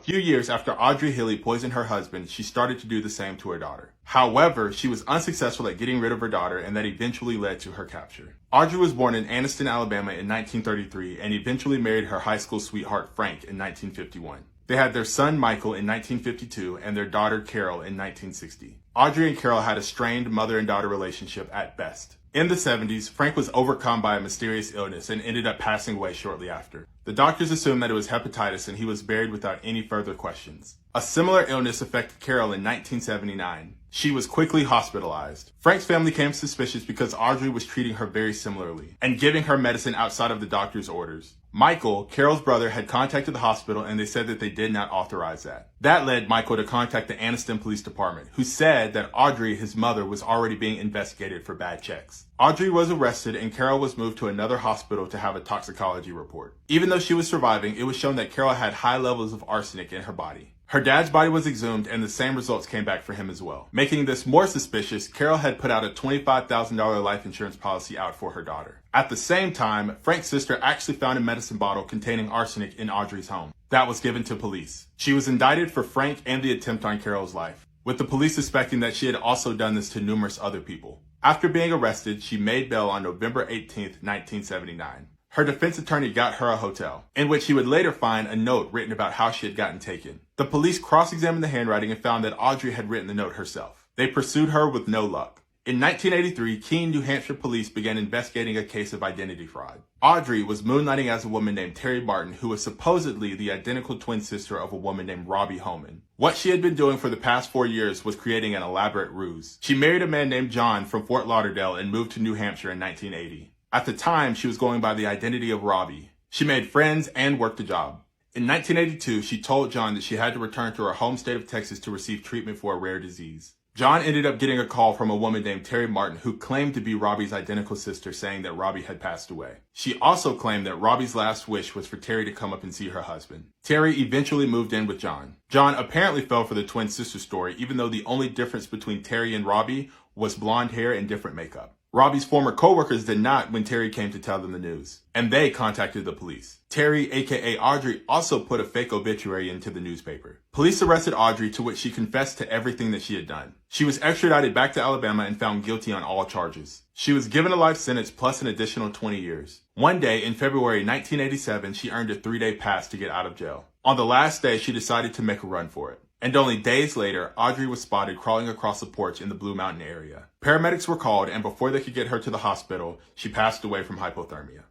few years after Audrey Hilley poisoned her husband, she started to do the same to her daughter. However, she was unsuccessful at getting rid of her daughter, and that eventually led to her capture. Audrey was born in Anniston, Alabama in 1933 and eventually married her high school sweetheart Frank in 1951. They had their son Michael in 1952 and their daughter Carol in 1960. Audrey and Carol had a strained mother and daughter relationship at best. In the 70s, Frank was overcome by a mysterious illness and ended up passing away shortly after. The doctors assumed that it was hepatitis and he was buried without any further questions. A similar illness affected Carol in 1979. She was quickly hospitalized. Frank's family became suspicious because Audrey was treating her very similarly and giving her medicine outside of the doctor's orders. Michael, Carol's brother, had contacted the hospital and they said that they did not authorize that. That led Michael to contact the Anniston Police Department, who said that Audrey, his mother, was already being investigated for bad checks. Audrey was arrested and Carol was moved to another hospital to have a toxicology report. Even though she was surviving, it was shown that Carol had high levels of arsenic in her body. Her dad's body was exhumed and the same results came back for him as well. Making this more suspicious, Carol had put out a $25,000 life insurance policy out for her daughter. At the same time, Frank's sister actually found a medicine bottle containing arsenic in Audrey's home. That was given to police. She was indicted for Frank and the attempt on Carol's life, with the police suspecting that she had also done this to numerous other people. After being arrested, she made bail on November 18, 1979. Her defense attorney got her a hotel, in which he would later find a note written about how she had gotten taken. The police cross-examined the handwriting and found that Audrey had written the note herself. They pursued her with no luck. In 1983, Keene, New Hampshire police began investigating a case of identity fraud. Audrey was moonlighting as a woman named Terry Martin, who was supposedly the identical twin sister of a woman named Robbie Homan. What she had been doing for the past 4 years was creating an elaborate ruse. She married a man named John from Fort Lauderdale and moved to New Hampshire in 1980. At the time, she was going by the identity of Robbie. She made friends and worked a job. In 1982, she told John that she had to return to her home state of Texas to receive treatment for a rare disease. John ended up getting a call from a woman named Terry Martin who claimed to be Robbie's identical sister, saying that Robbie had passed away. She also claimed that Robbie's last wish was for Terry to come up and see her husband. Terry eventually moved in with John. John apparently fell for the twin sister story, even though the only difference between Terry and Robbie was blonde hair and different makeup. Robbie's former co-workers did not when Terry came to tell them the news, and they contacted the police. Terry, aka Audrey, also put a fake obituary into the newspaper. Police arrested Audrey, to which she confessed to everything that she had done. She was extradited back to Alabama and found guilty on all charges. She was given a life sentence plus an additional 20 years. One day in February 1987, she earned a 3-day pass to get out of jail. On the last day, she decided to make a run for it. And only days later, Audrey was spotted crawling across a porch in the Blue Mountain area. Paramedics were called, and before they could get her to the hospital, she passed away from hypothermia.